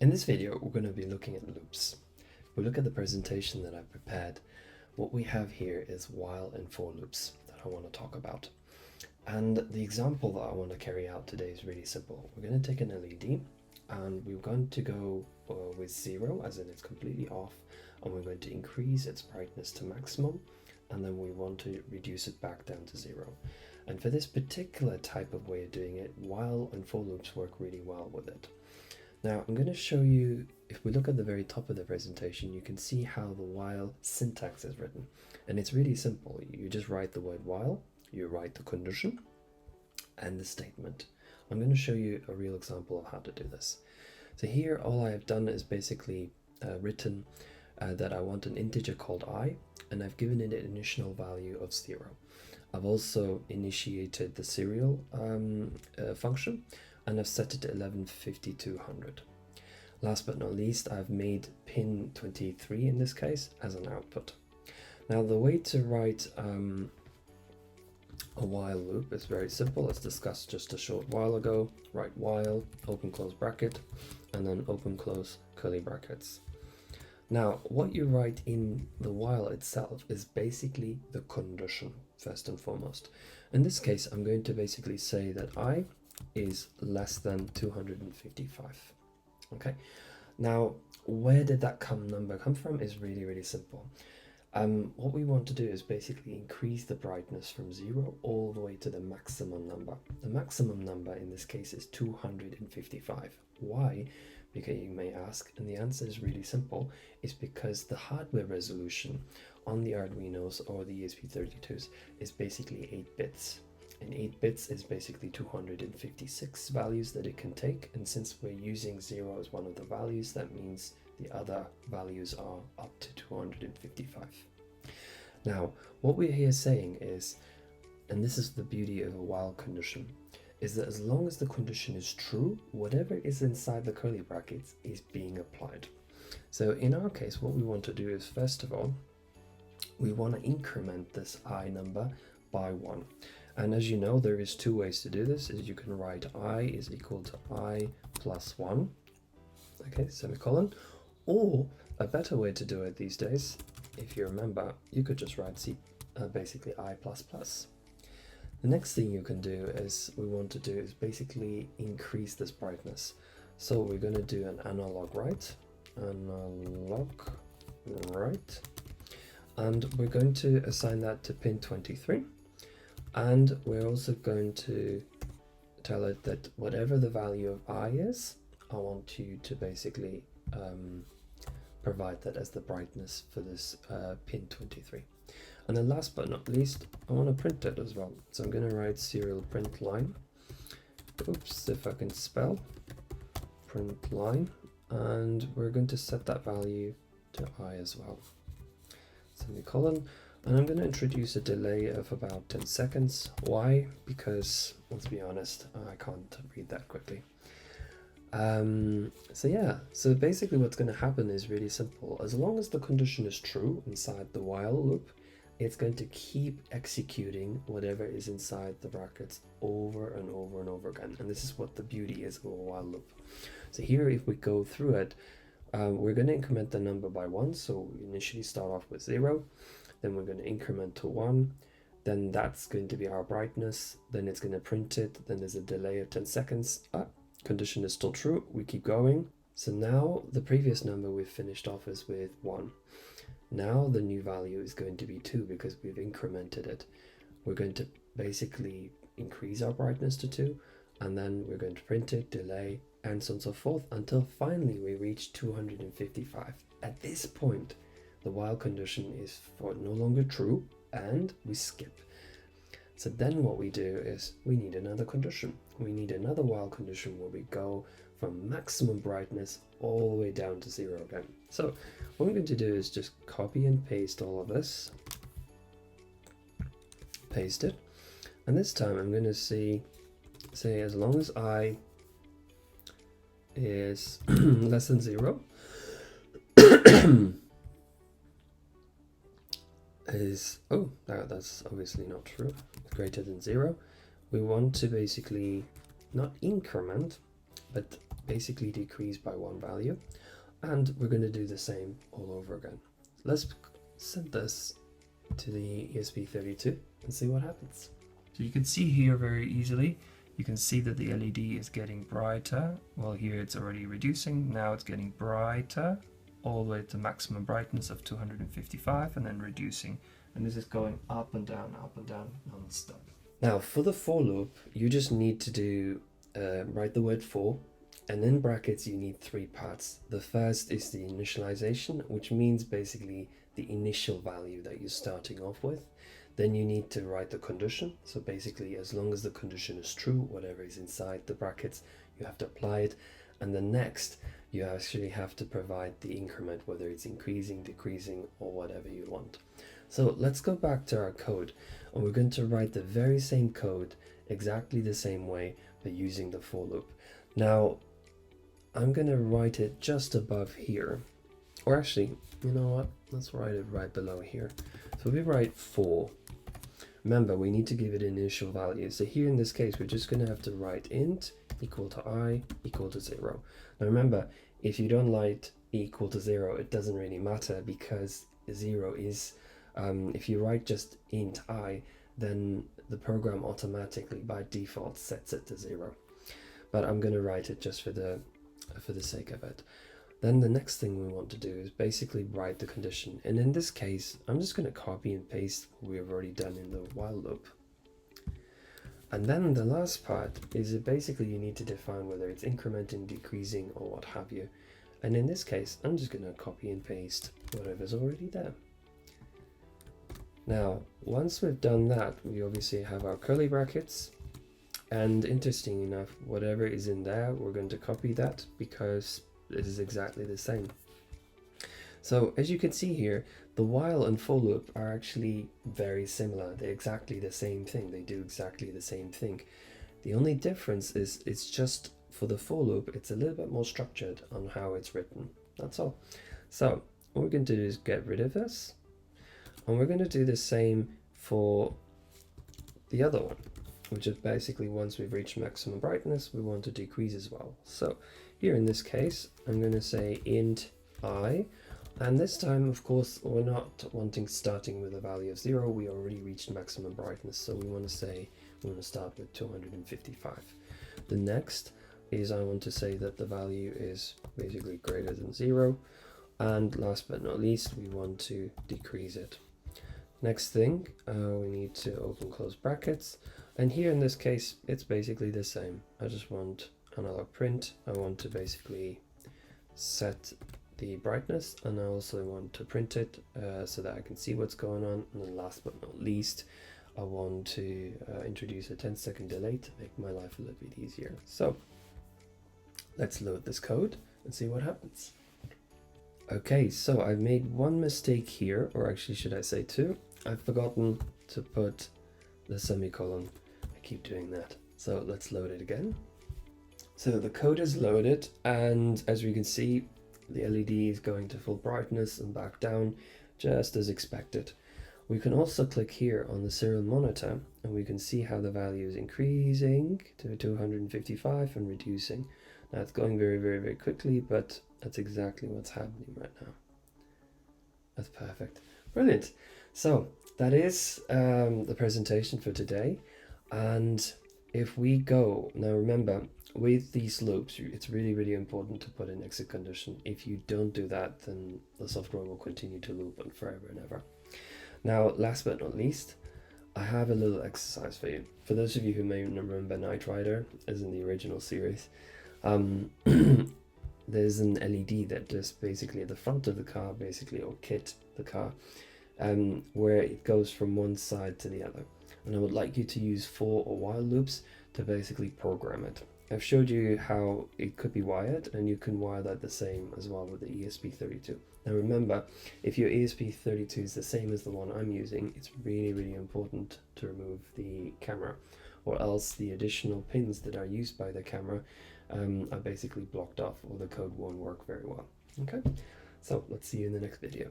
In this video, we're going to be looking at loops. If we look at the presentation that I've prepared, what we have here is while and for loops that I want to talk about. And the example that I want to carry out today is really simple. We're going to take an LED and we're going to go with 0, as in it's completely off, and we're going to increase its brightness to maximum, and then we want to reduce it back down to 0. And for this particular type of way of doing it, while and for loops work really well with it. Now I'm going to show you, if we look at the very top of the presentation, you can see how the while syntax is written. And it's really simple. You just write the word while, you write the condition and the statement. I'm going to show you a real example of how to do this. So here all I have done is basically written that I want an integer called I, and I've given it an initial value of 0. I've also initiated the serial function, and I've set it to 115200. Last but not least, I've made pin 23 in this case as an output. Now the way to write a while loop is very simple, as discussed just a short while ago. Write while, open close bracket, and then open close curly brackets. Now what you write in the while itself is basically the condition, first and foremost. In this case, I'm going to basically say that I is less than 255. Okay, now where did that number come from is really simple. What we want to do is basically increase the brightness from 0 all the way to the maximum number. The maximum number in this case is 255. Why? Because you may ask, and the answer is really simple. It's because the hardware resolution on the Arduinos or the ESP32s is basically 8 bits. And 8 bits is basically 256 values that it can take, and since we're using 0 as one of the values, that means the other values are up to 255. Now what we're here saying is, and this is the beauty of a while condition, is that as long as the condition is true, whatever is inside the curly brackets is being applied. So in our case, what we want to do is, first of all, we want to increment this I number by 1. And as you know, there is 2 ways to do this. Is you can write I is equal to I plus 1, okay, semicolon, or a better way to do it these days, if you remember, you could just write basically I plus plus. The next thing you can do is, basically increase this brightness. So we're going to do an analog write, and we're going to assign that to pin 23. And we're also going to tell it that whatever the value of I is, I want you to basically provide that as the brightness for this pin 23. And then last but not least, I want to print it as well. So I'm going to write serial print line. Oops, if I can spell. Print line. And we're going to set that value to I as well. Semicolon. And I'm going to introduce a delay of about 10 seconds. Why? Because, let's be honest, I can't read that quickly. So basically what's going to happen is really simple. As long as the condition is true inside the while loop, it's going to keep executing whatever is inside the brackets over and over and over again. And this is what the beauty is of a while loop. So here, if we go through it, we're going to increment the number by 1. So we initially start off with 0. Then we're going to increment to 1, then that's going to be our brightness, then it's going to print it, then there's a delay of 10 seconds, condition is still true, we keep going. So now the previous number we've finished off is with 1. Now the new value is going to be 2 because we've incremented it. We're going to basically increase our brightness to 2, and then we're going to print it, delay, and so on and so forth, until finally we reach 255. At this point, the while condition is no longer true, and we skip. So then what we do is we need another condition. We need another while condition where we go from maximum brightness all the way down to 0 again. So what I'm going to do is just copy and paste all of this. Paste it. And this time I'm going to say as long as I is less than 0, that's obviously not true, greater than 0. We want to basically not increment, but basically decrease by one value, and we're going to do the same all over again. Let's send this to the ESP32 and see what happens. So you can see here very easily, you can see that the LED is getting brighter. Well, here it's already reducing, now it's getting brighter all the way to maximum brightness of 255 and then reducing, and this is going up and down non-stop. Now for the for loop, you just need to do write the word for, and in brackets you need three parts. The first is the initialization, which means basically the initial value that you're starting off with. Then you need to write the condition, so basically as long as the condition is true, whatever is inside the brackets, you have to apply it. And the next, you actually have to provide the increment, whether it's increasing, decreasing, or whatever you want. So let's go back to our code, and we're going to write the very same code exactly the same way, but using the for loop. Now I'm going to write it just above here, or actually, you know what, let's write it right below here. So we write for. Remember, we need to give it an initial value. So here in this case, we're just going to have to write int equal to I equal to 0. Now remember, if you don't write equal to 0, it doesn't really matter, because 0 is, if you write just int I, then the program automatically by default sets it to 0. But I'm going to write it just for the sake of it. Then the next thing we want to do is basically write the condition. And in this case, I'm just going to copy and paste what we've already done in the while loop. And then the last part is that basically you need to define whether it's incrementing, decreasing, or what have you. And in this case, I'm just going to copy and paste whatever's already there. Now, once we've done that, we obviously have our curly brackets. And interesting enough, whatever is in there, we're going to copy that because it is exactly the same. So as you can see here, the while and for loop are actually very similar. They're exactly the same thing. They do exactly the same thing. The only difference is it's just for the for loop, it's a little bit more structured on how it's written. That's all. So what we're going to do is get rid of this. And we're going to do the same for the other one, which is basically once we've reached maximum brightness, we want to decrease as well. So here in this case, I'm going to say int I, and this time, of course, we're not starting with a value of 0. We already reached maximum brightness, so we want to say we want to start with 255. The next is I want to say that the value is basically greater than 0, and last but not least, we want to decrease it. Next thing, we need to open close brackets, and here in this case, it's basically the same. I just want analog print. I want to basically set the brightness, and I also want to print it so that I can see what's going on. And then last but not least, I want to introduce a 10-second delay to make my life a little bit easier. So let's load this code and see what happens. Okay, so I've made one mistake here, or actually should I say two. I've forgotten to put the semicolon. I keep doing that. So let's load it again. So the code is loaded, and as we can see, the LED is going to full brightness and back down, just as expected. We can also click here on the serial monitor, and we can see how the value is increasing to 255 and reducing. Now it's going very, very, very quickly, but that's exactly what's happening right now. That's perfect. Brilliant. So that is the presentation for today. And if we go, now remember, with these loops, it's really, really important to put an exit condition. If you don't do that, then the software will continue to loop on forever and ever. Now, last but not least, I have a little exercise for you. For those of you who may remember Knight Rider, as in the original series, there's an LED that just basically at the front of the car, basically, or kit the car, where it goes from one side to the other. And I would like you to use for or while loops to basically program it. I've showed you how it could be wired, and you can wire that the same as well with the ESP32. Now remember, if your ESP32 is the same as the one I'm using, it's really, really important to remove the camera, or else the additional pins that are used by the camera are basically blocked off, or the code won't work very well. Okay, so let's see you in the next video.